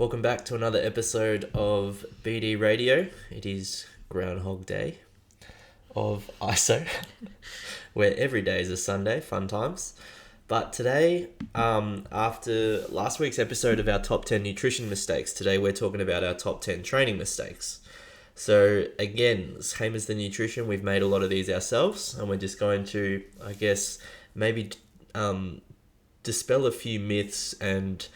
Welcome back to another episode of BD Radio. It is Groundhog Day of ISO, where every day is a Sunday, fun times. But today, after last week's episode of our top 10 nutrition mistakes, today we're talking about our top 10 training mistakes. So again, same as the nutrition, we've made a lot of these ourselves, and we're just going to, I guess, maybe dispel a few myths and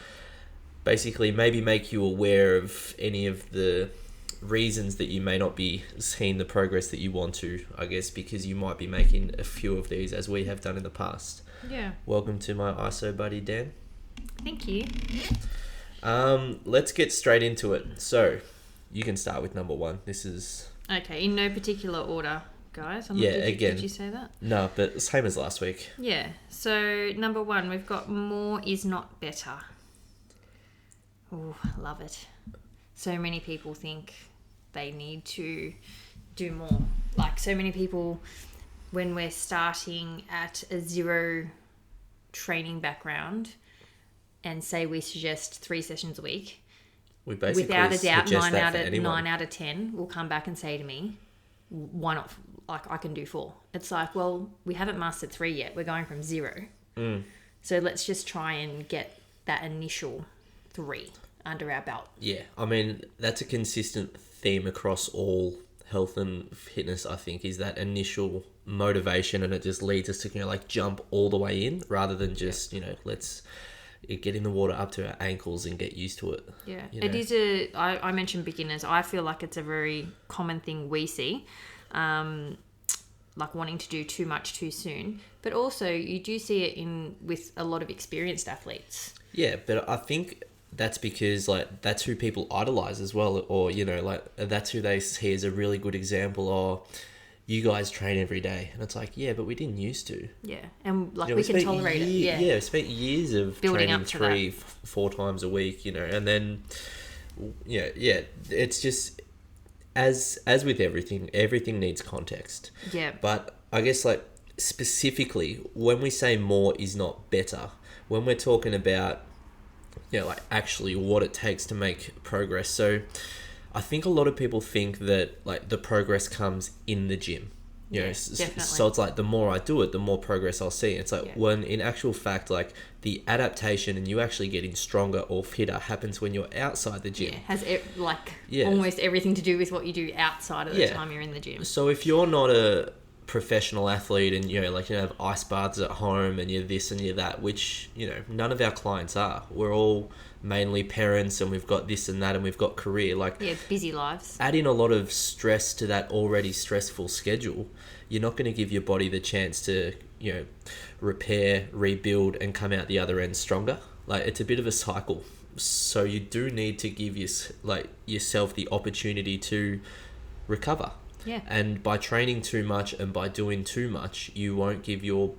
basically maybe make you aware of any of the reasons that you may not be seeing the progress that you want to, I guess, because you might be making a few of these as we have done in the past. Yeah. Welcome to my ISO buddy, Dan. Thank you. Let's get straight into it. So, you can start with number one. This is... Okay, in no particular order, guys. Again. Did you say that? No, but same as last week. Yeah. So, number one, we've got more is not better. Oh, love it. So many people think they need to do more. Like, so many people, when we're starting at a zero training background and say we suggest 3 sessions a week, we basically without a doubt, suggest 9 out of 10 will come back and say to me, why not? Like, I can do 4. It's like, well, we haven't mastered 3 yet. We're going from 0. So let's just try and get that initial 3 under our belt. Yeah, I mean, that's a consistent theme across all health and fitness, I think, is that initial motivation, and it just leads us to jump all the way in rather than just, let's get in the water up to our ankles and get used to it. Yeah, it is I mentioned beginners. I feel like it's a very common thing we see, like wanting to do too much too soon. But also you do see it with a lot of experienced athletes. Yeah, but I think that's because that's who people idolize as well, or that's who they see as a really good example. Or you guys train every day, and it's like, yeah, but we didn't used to. Yeah, and we can tolerate it. Yeah, spent years of building training 3-4 times a week, and then it's just as with everything needs context. Yeah, but I guess specifically when we say more is not better, when we're talking about actually what it takes to make progress. So I think a lot of people think that the progress comes in the gym. Definitely. So it's the more I do it, the more progress I'll see. It's when in actual fact, the adaptation and you actually getting stronger or fitter happens when you're outside the gym. Yeah, has almost everything to do with what you do outside of the time you're in the gym. So if you're not a professional athlete and you have ice baths at home and you're this and you're that, which none of our clients are. We're all mainly parents and we've got this and that and we've got career, busy lives. Adding a lot of stress to that already stressful schedule, you're not going to give your body the chance to repair, rebuild and come out the other end stronger. It's a bit of a cycle, so you do need to give yourself the opportunity to recover. Yeah. And by training too much and by doing too much, you won't give your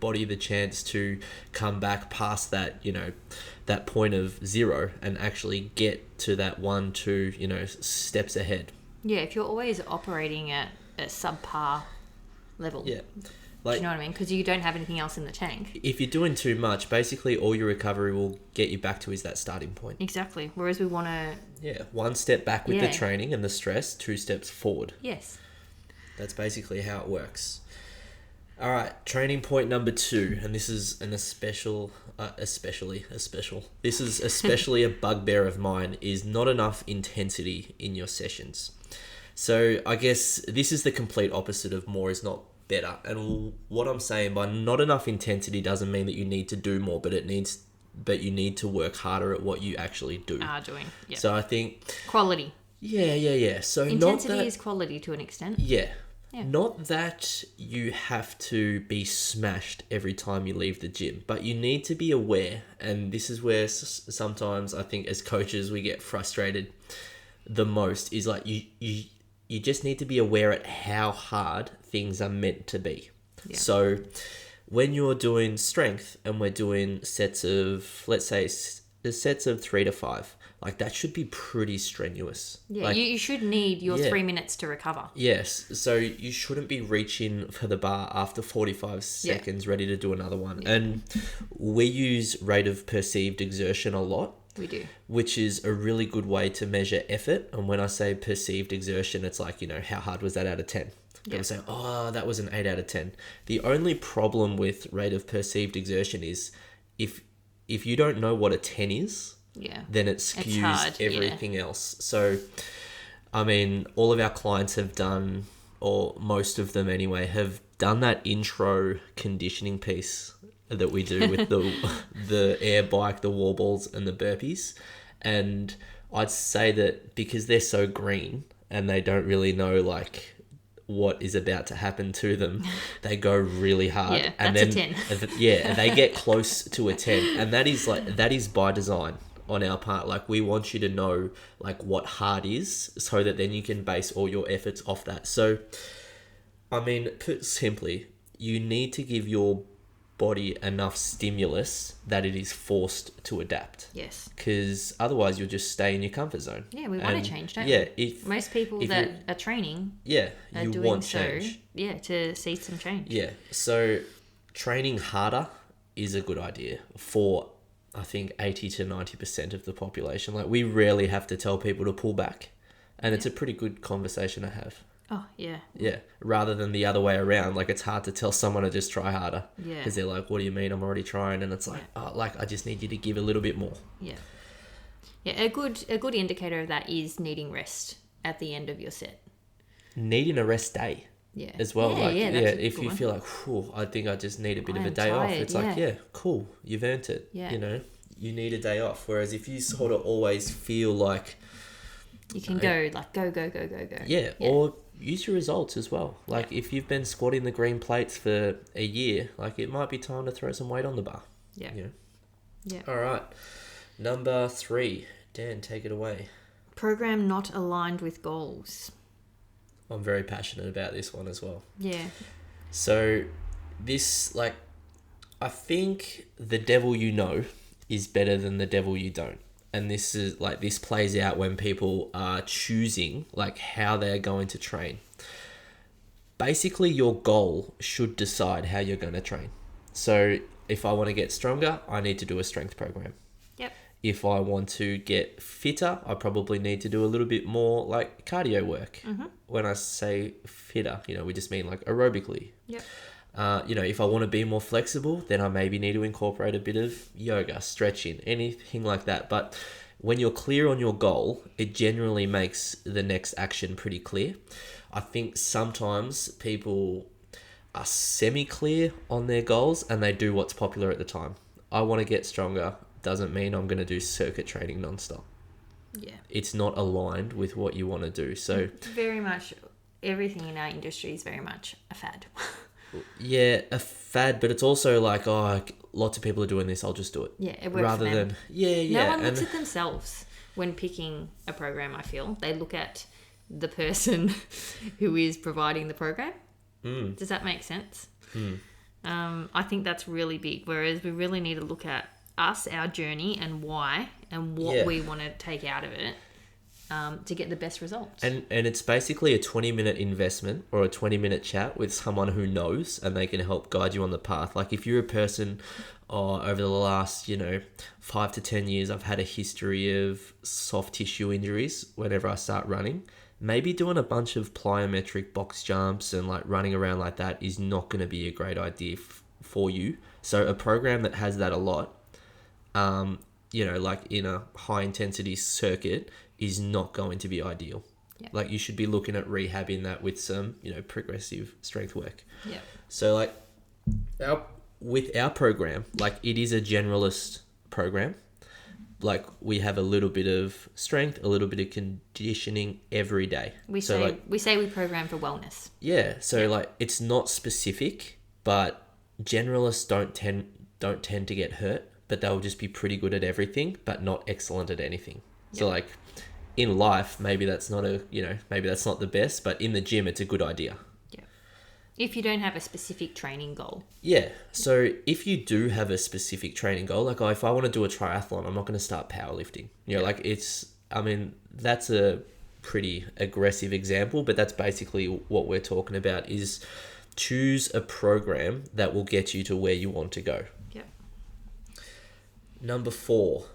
body the chance to come back past that, that point of 0 and actually get to that 1-2, steps ahead. Yeah, if you're always operating at a subpar level. Yeah. Do you know what I mean? Because you don't have anything else in the tank. If you're doing too much, basically all your recovery will get you back to is that starting point. Exactly. Whereas we want to... Yeah, 1 step back with the training and the stress, 2 steps forward. Yes. This basically how it works. All right, training point number 2, and this is this is especially a bugbear of mine, is not enough intensity in your sessions. So I guess this is the complete opposite of more is not better. And what I'm saying by not enough intensity doesn't mean that you need to do more, but you need to work harder at what you actually are doing. Yeah. So I think quality. Yeah. So intensity is quality to an extent. Yeah. Not that you have to be smashed every time you leave the gym, but you need to be aware. And this is where sometimes I think as coaches we get frustrated the most is you just need to be aware at how hard things are meant to be. Yeah. So when you're doing strength and we're doing sets of, let's say, sets of 3 to 5, like that should be pretty strenuous. Yeah, Like, you should need your Yeah. 3 minutes to recover. yes, so you shouldn't be reaching for the bar after 45 seconds ready to do another one. And we use rate of perceived exertion a lot, We do. which is a really good way to measure effort. And when I say perceived exertion, it's like, how hard was that out of 10? People say, oh, that was an 8 out of 10. The only problem with rate of perceived exertion is if you don't know what a 10 is, then it skews hard, everything else. So, I mean, all of our clients have done, or most of them anyway, have done that intro conditioning piece that we do with the air bike, the wall balls, and the burpees. And I'd say that because they're so green and they don't really know like what is about to happen to them, they go really hard. Yeah, and that's then a 10. yeah, they get close to a 10, and that is by design on our part. Like, we want you to know like what hard is, so that then you can base all your efforts off that. So, I mean, put simply, you need to give your body enough stimulus that it is forced to adapt. Yes. Because otherwise you'll just stay in your comfort zone. Yeah, we want to change, don't yeah, we? Most people that are training are you doing want so, change. to see some change. Yeah, so training harder is a good idea for, I think, 80 to 90% of the population. Like, we rarely have to tell people to pull back, and it's a pretty good conversation to have. Oh, yeah. Yeah, rather than the other way around. Like, it's hard to tell someone to just try harder. Yeah. Because they're like, what do you mean? I'm already trying. And it's like, I just need you to give a little bit more. Yeah. Yeah, a good indicator of that is needing rest at the end of your set. Needing a rest day. Yeah. As well. That's if you feel like, I think I just need a bit of a day off. tired, It's like, cool. You've earned it. Yeah. You need a day off. Whereas if you sort of always feel like, you can go. Yeah, or use your results as well. Like, if you've been squatting the green plates for a year, like, it might be time to throw some weight on the bar. Yeah. Yeah. All right. Number 3. Dan, take it away. Program not aligned with goals. I'm very passionate about this one as well. Yeah. So, this, like, I think the devil you know is better than the devil you don't. And this plays out when people are choosing like how they're going to train. Basically, your goal should decide how you're going to train. So if I want to get stronger, I need to do a strength program. Yep. If I want to get fitter, I probably need to do a little bit more like cardio work. Mm-hmm. When I say fitter, we just mean like aerobically. Yep. If I want to be more flexible, then I maybe need to incorporate a bit of yoga, stretching, anything like that. But when you're clear on your goal, it generally makes the next action pretty clear. I think sometimes people are semi-clear on their goals and they do what's popular at the time. I want to get stronger doesn't mean I'm going to do circuit training nonstop. Yeah. It's not aligned with what you want to do. So very much everything in our industry is very much a fad. Yeah, a fad, but it's also like, lots of people are doing this, I'll just do it. Yeah, it works rather for them. than No one looks at themselves when picking a program, I feel. They look at the person who is providing the program. Does that make sense? I think that's really big, whereas we really need to look at us, our journey, and why, and what we want to take out of it. To get the best results. And it's basically a 20-minute investment or a 20-minute chat with someone who knows, and they can help guide you on the path. Like, if you're a person, over the last 5 to 10 years, I've had a history of soft tissue injuries whenever I start running, maybe doing a bunch of plyometric box jumps and like running around like that is not going to be a great idea for you. So a program that has that a lot, like in a high intensity circuit, is not going to be ideal. Yeah. Like, you should be looking at rehabbing that with some, progressive strength work. Yeah. So like with our program, like, it is a generalist program. Like, we have a little bit of strength, a little bit of conditioning every day. We say we program for wellness. Yeah. So like, it's not specific, but generalists don't tend to get hurt, but they'll just be pretty good at everything, but not excellent at anything. Yep. So like, in life, maybe that's not the best, but in the gym, it's a good idea. If you don't have a specific training goal. Yeah. So if you do have a specific training goal, like if I want to do a triathlon, I'm not going to start powerlifting. You know, like that's a pretty aggressive example, but that's basically what we're talking about is choose a program that will get you to where you want to go. Yeah. Number 4,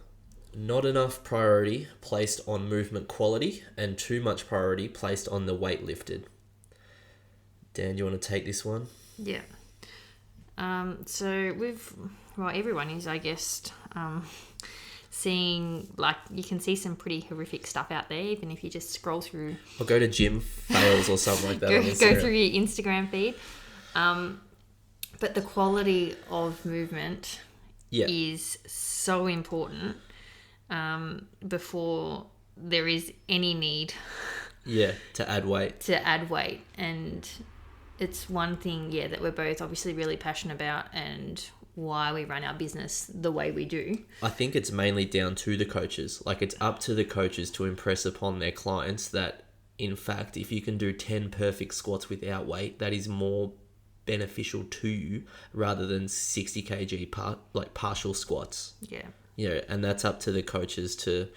not enough priority placed on movement quality and too much priority placed on the weight lifted. Dan, do you want to take this one? Yeah. So everyone is, I guess, seeing, like, you can see some pretty horrific stuff out there, even if you just scroll through. Or go to gym fails or something like that. Go through your Instagram feed. But the quality of movement is so important before there is any need. Yeah, to add weight. And it's one thing, that we're both obviously really passionate about and why we run our business the way we do. I think it's mainly down to the coaches. Like, it's up to the coaches to impress upon their clients that, in fact, if you can do 10 perfect squats without weight, that is more beneficial to you rather than 60 kg partial squats. Yeah. You know, and that's up to the coaches to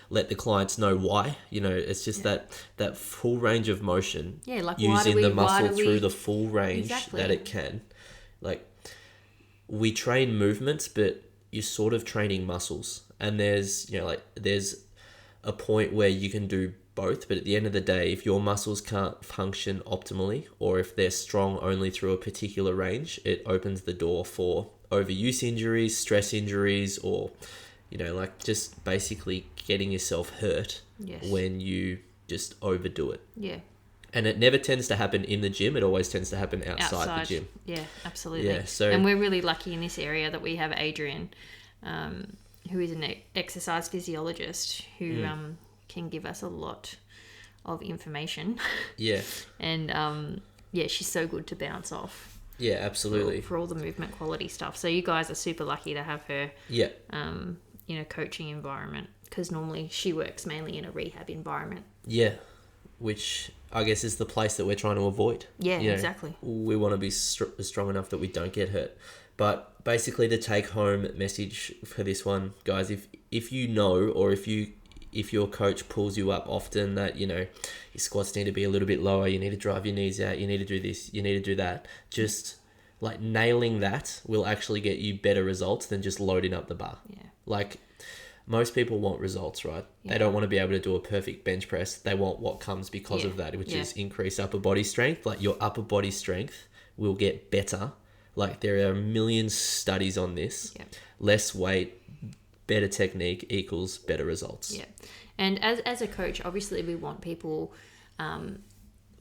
let the clients know why. You know, it's just that full range of motion. Yeah, like using the muscle through the full range that it can. Like, we train movements, but you're sort of training muscles. And there's a point where you can do both, but at the end of the day, if your muscles can't function optimally, or if they're strong only through a particular range, it opens the door for overuse injuries, stress injuries, or, just basically getting yourself hurt when you just overdo it. Yeah. And it never tends to happen in the gym. It always tends to happen outside the gym. Yeah, absolutely. Yeah, and we're really lucky in this area that we have Adrian, who is an exercise physiologist who can give us a lot of information. Yeah. And she's so good to bounce off. Yeah, absolutely. For all the movement quality stuff. So you guys are super lucky to have her. Yeah. In a coaching environment, because normally she works mainly in a rehab environment. Yeah, which I guess is the place that we're trying to avoid. Yeah, exactly. We want to be strong enough that we don't get hurt. But basically, the take-home message for this one, guys, if you know, or if your coach pulls you up often that, your squats need to be a little bit lower, you need to drive your knees out, you need to do this, you need to do that, just like nailing that will actually get you better results than just loading up the bar. Yeah. Like, most people want results, right? Yeah. They don't want to be able to do a perfect bench press. They want what comes because of that, which is increased upper body strength. Like, your upper body strength will get better. Like, there are a million studies on this. Yeah. Less weight, better technique equals better results. Yeah. And as a coach, obviously we want people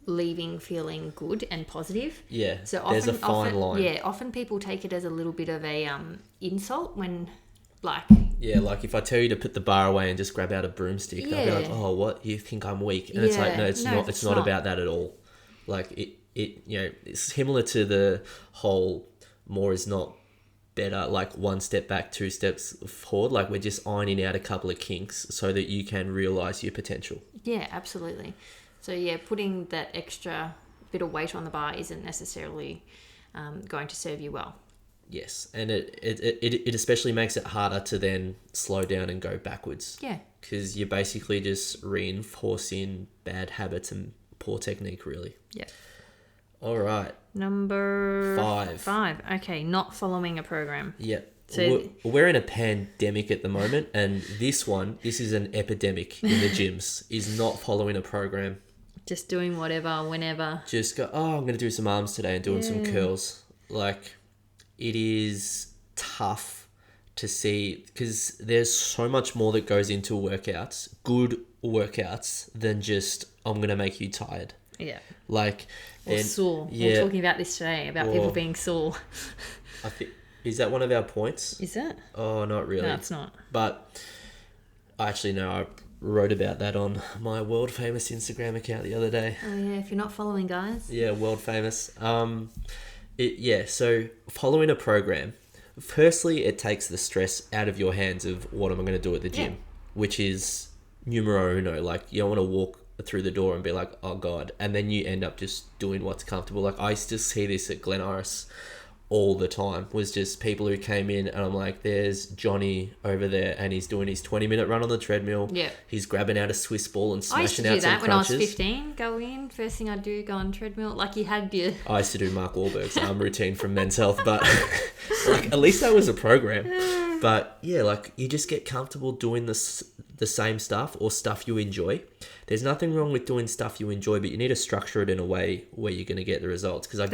leaving feeling good and positive. Yeah. So there's a fine line. Yeah. Often people take it as a little bit of a insult when, like. Yeah, like if I tell you to put the bar away and just grab out a broomstick, they'll be like, "Oh, what? You think I'm weak?" And it's like, no, it's not. It's not about that at all. Like it's similar to the whole more is not better. Like, one step back, 2 steps forward. Like, we're just ironing out a couple of kinks so that you can realize your potential. Yeah, absolutely. So putting that extra bit of weight on the bar isn't necessarily going to serve you well. Yes, and it especially makes it harder to then slow down and go backwards. Yeah. Because you're basically just reinforcing bad habits and poor technique, really. Yeah. All right. Number 5. Okay, not following a program. Yeah. So we're in a pandemic at the moment, and this is an epidemic in the gyms, is not following a program. Just doing whatever, whenever. Just go, I'm going to do some arms today and doing some curls. Like, it is tough to see because there's so much more that goes into workouts, good workouts, than just, I'm going to make you tired. Yeah. Like, or sore. Yeah. We're talking about this today, about people being sore. I think, is that one of our points? Is it? Oh, not really. No, it's not. But actually, no, I wrote about that on my world famous Instagram account the other day. Oh yeah, if you're not following, guys. Yeah, world famous. So following a program, firstly, it takes the stress out of your hands of what am I going to do at the gym, which is numero uno. Like, you don't want to walk through the door and be like, oh God. And then you end up just doing what's comfortable. Like I used to see this at Glen Iris all the time, was just people who came in and I'm like, there's Johnny over there and he's doing his 20-minute run on the treadmill. Yeah. He's grabbing out a Swiss ball and I used to smashing do out some that when I was crunches. 15. Go in, first thing I'd do, go on treadmill. Like you had your... I used to do Mark Wahlberg's routine from Men's Health, but like at least that was a program. But yeah, like you just get comfortable doing the same stuff or stuff you enjoy. There's nothing wrong with doing stuff you enjoy, but you need to structure it in a way where you're going to get the results. Because I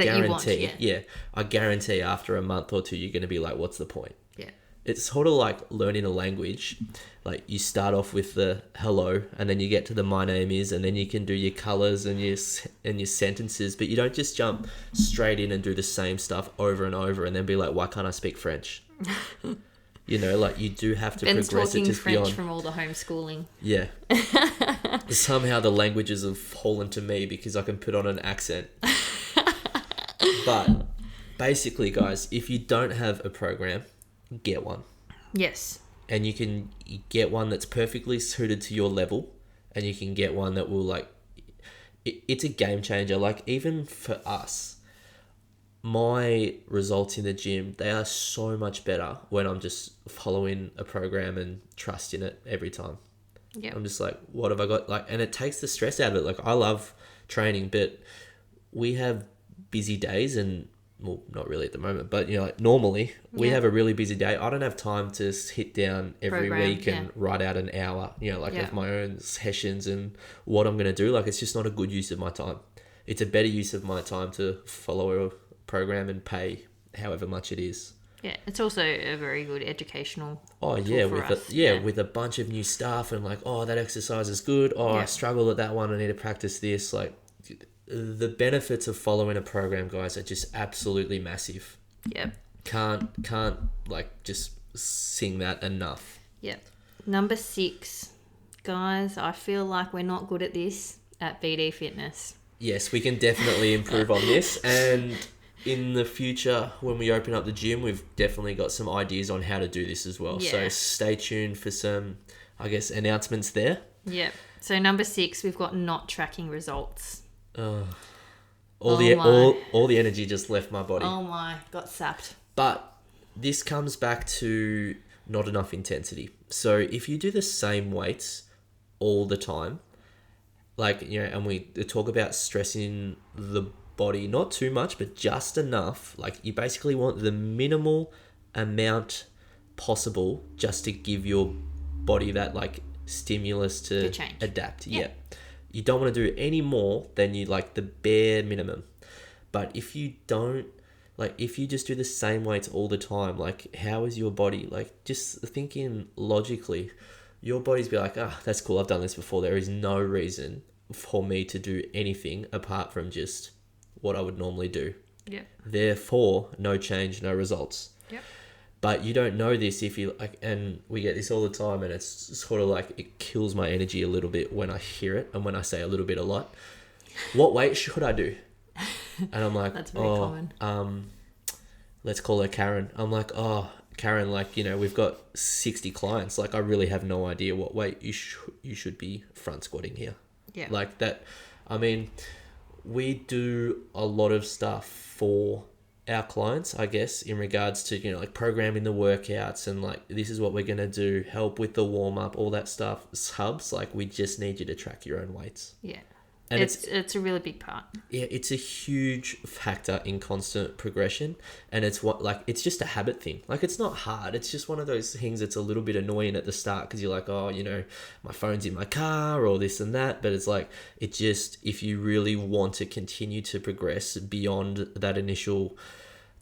guarantee after a month or two, you're going to be like, what's the point? Yeah. It's sort of like learning a language. Like you start off with the hello and then you get to the my name is, and then you can do your colors and your sentences, but you don't just jump straight in and do the same stuff over and over and then be like, why can't I speak French? You know, like you do have to Ben's progress it talking just French beyond. from all the homeschooling. Yeah. Somehow the languages have fallen to me because I can put on an accent. But basically, guys, if you don't have a program, get one. Yes. And you can get one that's perfectly suited to your level, and you can get one that will like... It's a game changer. Like even for us, my results in the gym, they are so much better when I'm just following a program and trusting it every time. Yeah. I'm just like, what have I got? Like, and it takes the stress out of it. Like I love training, but we have busy days and, well, not really at the moment, but you know, like normally we have a really busy day. I don't have time to hit down every week and write out an hour, you know, like of my own sessions and what I'm going to do. Like, it's just not a good use of my time. It's a better use of my time to follow a program and pay however much it is. Yeah, it's also a very good educational Oh yeah, tool for us. With a bunch of new stuff and like, oh, that exercise is good. Oh, I struggle at that one. I need to practice this. Like, the benefits of following a program, guys, are just absolutely massive. Yep. Can't like just sing that enough. Yep. Number 6, guys, I feel like we're not good at this at BD Fitness. Yes, we can definitely improve on this, and in the future, when we open up the gym, we've definitely got some ideas on how to do this as well. Yeah. So stay tuned for some, I guess, announcements there. Yep. So number 6, we've got not tracking results. All the energy just left my body. Oh my, got sapped. But this comes back to not enough intensity. So if you do the same weights all the time, like, you know, and we talk about stressing the body, not too much, but just enough. Like, you basically want the minimal amount possible just to give your body that like stimulus to adapt. Yeah. You don't want to do any more than you like the bare minimum. But if you don't, like, if you just do the same weights all the time, like, how is your body? Like, just thinking logically, your body's be like, that's cool, I've done this before. There is no reason for me to do anything apart from just what I would normally do. Yeah. Therefore, no change, no results. Yep. But you don't know this if you like, and we get this all the time, and it's sort of like it kills my energy a little bit when I hear it, and when I say a little bit a lot. What weight should I do? And I'm like, that's very common. Let's call her Karen. I'm like, oh, Karen, like, you know, we've got 60 clients. Like, I really have no idea what weight you should be front squatting here. Yeah. Like that. I mean, we do a lot of stuff for our clients, I guess, in regards to, you know, like programming the workouts and like, this is what we're going to do, help with the warm up, all that stuff. Subs, like, we just need you to track your own weights. Yeah. And it's a really big part. Yeah, it's a huge factor in constant progression, and it's just a habit thing. Like, it's not hard. It's just one of those things that's a little bit annoying at the start because you're like, oh, you know, my phone's in my car or this and that. But it's like, it just, if you really want to continue to progress beyond that initial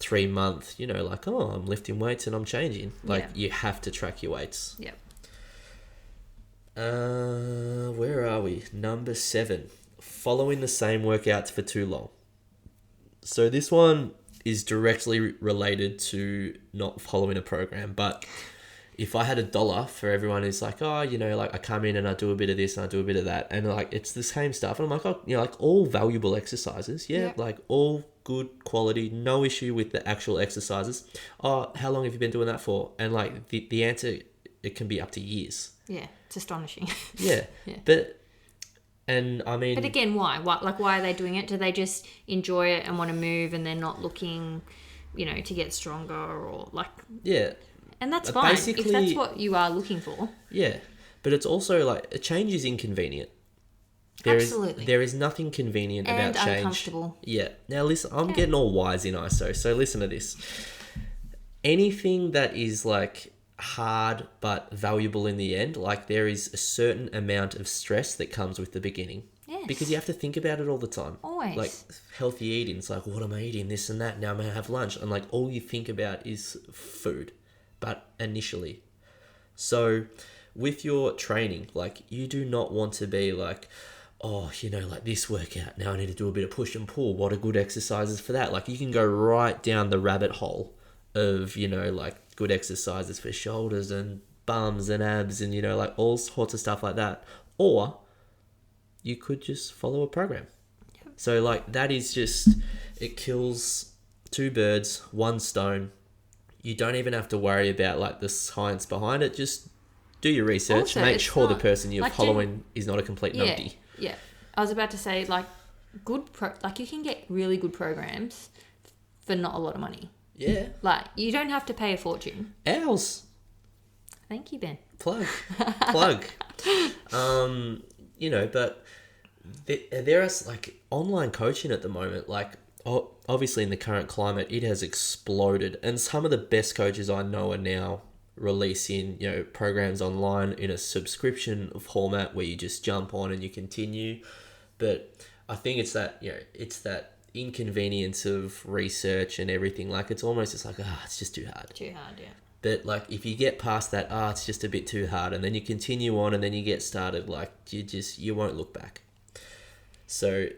3 month, you know, like, oh, I'm lifting weights and I'm changing. Like, you have to track your weights. Yep. Where are we? Number 7. Following the same workouts for too long. So this one is directly related to not following a program, but if I had $1 for everyone who's like, oh, you know, like I come in and I do a bit of this and I do a bit of that, and like it's the same stuff, and I'm like, oh, you know, like all valuable exercises, like all good quality, no issue with the actual exercises. Oh, how long have you been doing that for? And like the answer, it can be up to years. Yeah, it's astonishing. Yeah. But And I mean, But again, why? Why are they doing it? Do they just enjoy it and want to move, and they're not looking, to get stronger or like? yeah, And that's fine if basically, that's what you are looking for. yeah. But it's also like a change is inconvenient. Absolutely. There is nothing convenient And about change. uncomfortable. Yeah. Now listen, I'm getting all wise in ISO, so listen to this. Anything that is like hard but valuable in the end, like there is a certain amount of stress that comes with the beginning. Yes. Because you have to think about it all the time. Always. Like healthy eating, it's like, what am I eating? This and that. Now I'm going to have lunch. And like all you think about is food, but initially. So with your training, like you do not want to be like, oh, like this workout, now I need to do a bit of push and pull. What are good exercises for that? Like you can go right down the rabbit hole of, like good exercises for shoulders and bums and abs and, like all sorts of stuff like that. Or you could just follow a program. Yep. So like that is just, it kills two birds, one stone. You don't even have to worry about like the science behind it. Just do your research. Also, make sure the not, person you're like, following is not a complete numpty. Yeah. I was about to say, like, you can get really good programs for not a lot of money. Yeah. Like, you don't have to pay a fortune. Ours. Thank you, Ben. Plug. But there is like online coaching at the moment. Like, obviously in the current climate, it has exploded. And some of the best coaches I know are now releasing, programs online in a subscription format where you just jump on and you continue. But I think it's that, it's that inconvenience of research and everything. Like, it's almost just like, it's just too hard. Too hard, yeah. But like, if you get past that, it's just a bit too hard, and then you continue on and then you get started, like, you won't look back. So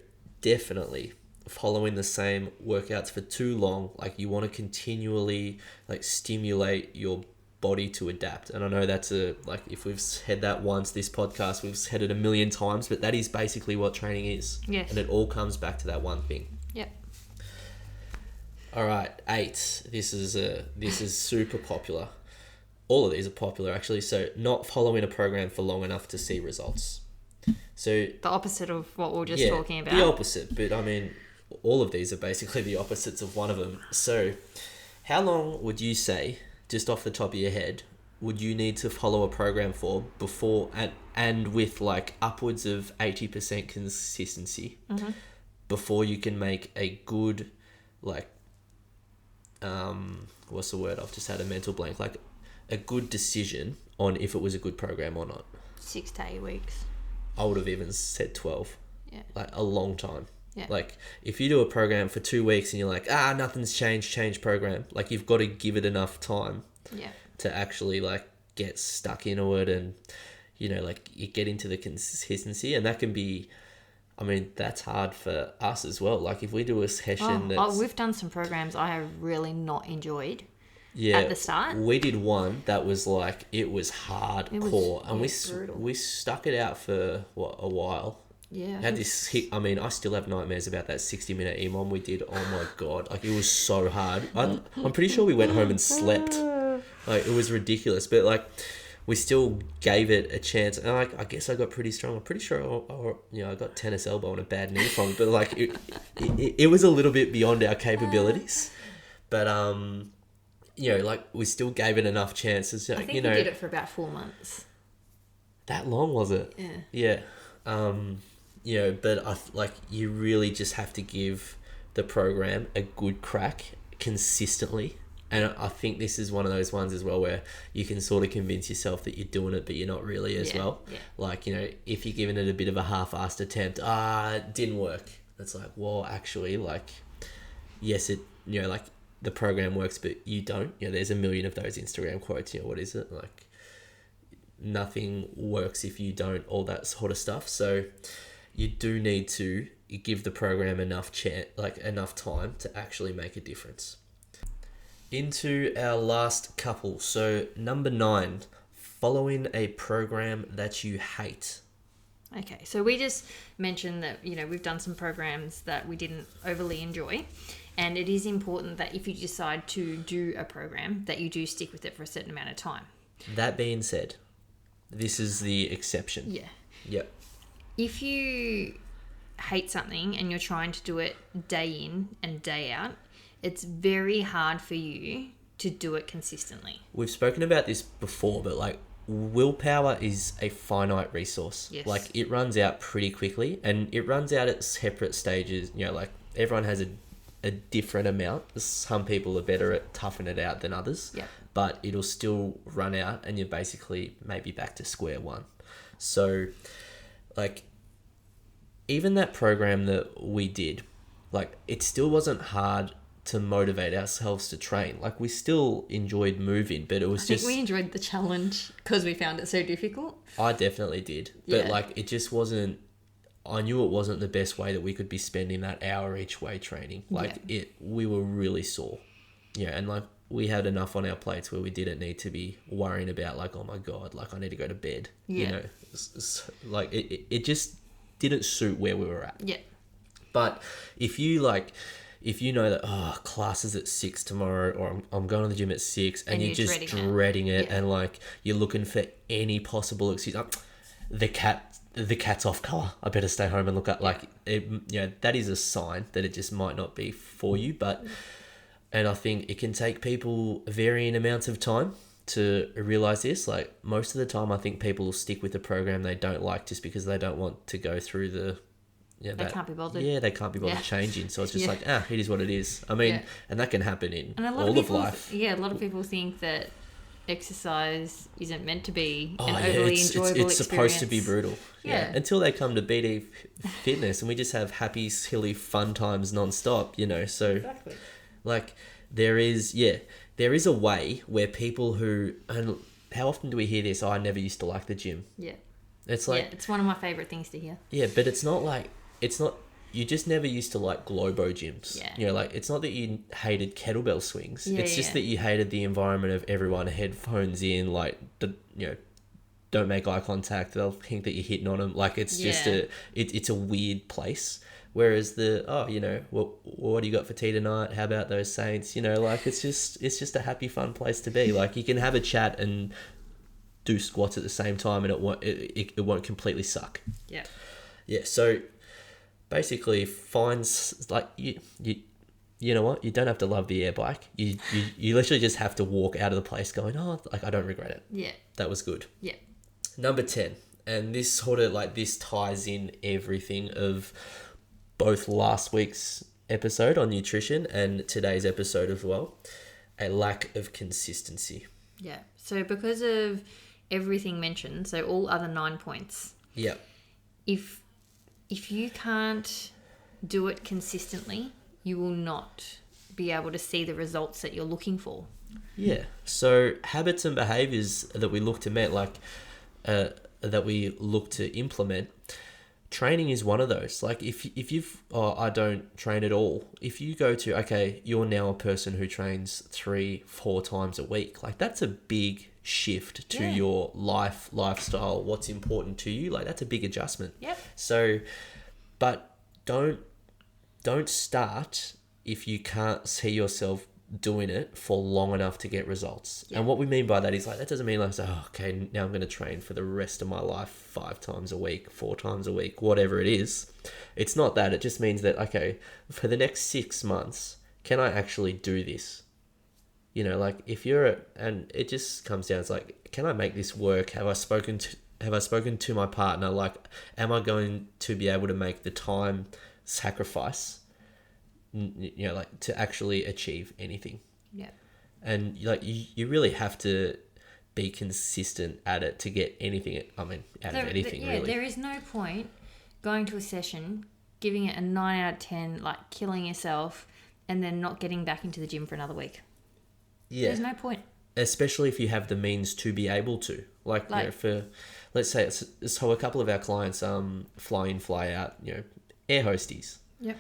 definitely following the same workouts for too long, like you want to continually like stimulate your body to adapt. And I know that's if we've said that once this podcast, we've said it a million times, but that is basically what training is. Yes. And it all comes back to that one thing. Yep. All right, 8. This is super popular. All of these are popular actually. So not following a program for long enough to see results. So the opposite of what we were just talking about. The opposite, but I mean, all of these are basically the opposites of one of them. So how long would you say, just off the top of your head, would you need to follow a program for before and with like upwards of 80% consistency before you can make a good, like, what's the word? I've just had a mental blank. Like a good decision on if it was a good program or not. 6 to 8 weeks. I would have even said 12. Yeah. Like a long time. Yeah. Like if you do a program for 2 weeks and you're like, nothing's changed, change program. Like you've got to give it enough time to actually like get stuck into it and, like you get into the consistency, and that can be, I mean, that's hard for us as well. Like if we do a session we've done some programs I have really not enjoyed. Yeah, at the start. We did one that was like, it was hardcore, and we stuck it out for a while. Yeah. Had this hit. I mean, I still have nightmares about that 60-minute EMOM we did. Oh my God. Like it was so hard. I'm pretty sure we went home and slept. Like it was ridiculous, but like we still gave it a chance. And I guess I got pretty strong. I'm pretty sure I got tennis elbow and a bad knee from it, but like it was a little bit beyond our capabilities. But like we still gave it enough chances. I think we did it for about 4 months. That long was it? Yeah. Yeah. But you really just have to give the program a good crack consistently. And I think this is one of those ones as well where you can sort of convince yourself that you're doing it, but you're not really as well. Yeah. Like, if you're giving it a bit of a half-assed attempt, it didn't work. It's like, well, actually, like, yes, it, like, the program works, but you don't. There's a million of those Instagram quotes. What is it? Like, nothing works if you don't, all that sort of stuff. So you do need to give the program enough time to actually make a difference. Into our last couple. So number 9, following a program that you hate. Okay, so we just mentioned that, we've done some programs that we didn't overly enjoy. And it is important that if you decide to do a program, that you do stick with it for a certain amount of time. That being said, this is the exception. Yeah. Yep. if you hate something and you're trying to do it day in and day out, it's very hard for you to do it consistently. We've spoken about this before, but like willpower is a finite resource. Yes. Like it runs out pretty quickly, and it runs out at separate stages. You know, like everyone has a different amount. Some people are better at toughing it out than others. Yeah. But it'll still run out, and you're basically maybe back to square one. So, like, even that program that we did, like, it still wasn't hard to motivate ourselves to train. Like, we still enjoyed moving, but it was I think we enjoyed the challenge because we found it so difficult. I definitely did. But, Yeah. like, it just wasn't... I knew it wasn't the best way that we could be spending that hour each way training. Like, we were really sore. Yeah, and, like, we had enough on our plates where we didn't need to be worrying about, like, oh, my God, like, I need to go to bed. Yeah. You know? Like, it just didn't suit where we were at. Yeah. But if you know that, oh, class is at 6 tomorrow, or I'm going to the gym at 6, and you're just dreading it, Yeah. and like you're looking for any possible excuse, the cat's off colour, I better stay home and look up. Like, that is a sign that it just might not be for you. And I think it can take people varying amounts of time to realize this. Like, most of the time, I think people will stick with the program they don't like just because they don't want to go through the... Yeah, They can't be bothered. Yeah, they can't be bothered changing. So it's just like, it is what it is. I mean, Yeah. and that can happen in And a lot all of of people, life. Yeah, a lot of people think that exercise isn't meant to be an Yeah, overly it's enjoyable supposed to be experience. brutal. Yeah. Until they come to BD Fitness and we just have happy, silly, fun times non-stop, you know. So, Exactly. like, there is a way where people who... And how often do we hear this? Oh, I never used to like the gym. Yeah. It's like... Yeah, it's one of my favourite things to hear. Yeah, but it's not like... It's not... You just never used to like Globo gyms. Yeah. You know, like, it's not that you hated kettlebell swings. Yeah, it's just that you hated the environment of everyone headphones in, like, don't make eye contact. They'll think that you're hitting on them. Like, it's just it's a weird place. Whereas what do you got for tea tonight? How about those Saints? You know, like, it's just a happy, fun place to be. Like, you can have a chat and do squats at the same time, and it won't completely suck. Yeah. Yeah. So basically, finds like you know what? You don't have to love the air bike. You literally just have to walk out of the place going, oh, like, I don't regret it. Yeah. That was good. Yeah. Number 10, and this sort of like this ties in everything of both last week's episode on nutrition and today's episode as well. A lack of consistency. Yeah. So because of everything mentioned, so all other 9 points. Yeah. If you can't do it consistently, you will not be able to see the results that you're looking for. Yeah. So habits and behaviors that we look to implement, training is one of those. Like, if you've I don't train at all. If you go to, okay, you're now a person who trains 3-4 times a week. Like, that's a big shift to your lifestyle, what's important to you. Like, that's a big adjustment. Yep. So, but don't start if you can't see yourself doing it for long enough to get results. Yeah. And what we mean by that is, like, that doesn't mean like, oh, okay, now I'm going to train for the rest of my life 5 times a week, 4 times a week, whatever it is. It's not that. It just means that, okay, for the next 6 months, can I actually do this? You know, like, and it just comes down, it's like, can I make this work? Have I spoken to my partner? Like, am I going to be able to make the time sacrifice, you know, like, to actually achieve anything? Yeah. And like, you really have to be consistent at it to get anything. I mean, out of anything, really. There is no point going to a session, giving it a 9 out of 10, like, killing yourself, and then not getting back into the gym for another week. Yeah. There's no point. Especially if you have the means to be able to. Like, you know, let's say so a couple of our clients fly in, fly out, you know, air hosties. Yep.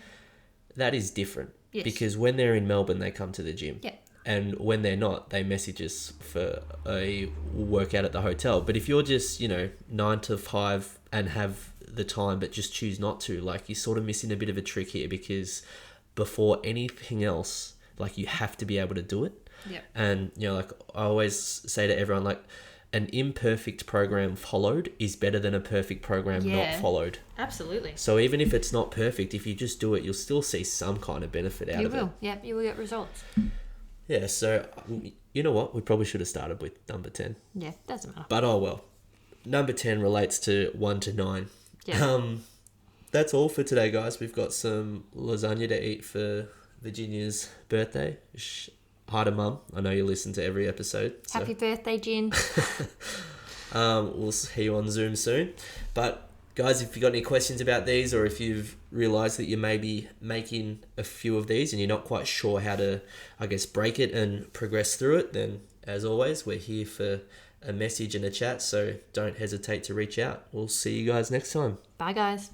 That is different. Yes. Because when they're in Melbourne, they come to the gym. Yeah. And when they're not, they message us for a workout at the hotel. But if you're just, 9 to 5 and have the time but just choose not to, like, you're sort of missing a bit of a trick here, because before anything else, like, you have to be able to do it. Yeah. And, like, I always say to everyone, like, an imperfect program followed is better than a perfect program not followed. Absolutely. So even if it's not perfect, if you just do it, you'll still see some kind of benefit out of it. You will. Yep, you will get results. Yeah, so you know what? We probably should have started with number 10. Yeah, doesn't matter. But oh well. Number 10 relates to 1 to 9. Yeah. That's all for today, guys. We've got some lasagna to eat for Virginia's birthday. Hi to Mum. I know you listen to every episode. So. Happy birthday, Gin. We'll see you on Zoom soon. But guys, if you've got any questions about these, or if you've realised that you may be making a few of these and you're not quite sure how to, I guess, break it and progress through it, then as always, we're here for a message and a chat. So don't hesitate to reach out. We'll see you guys next time. Bye, guys.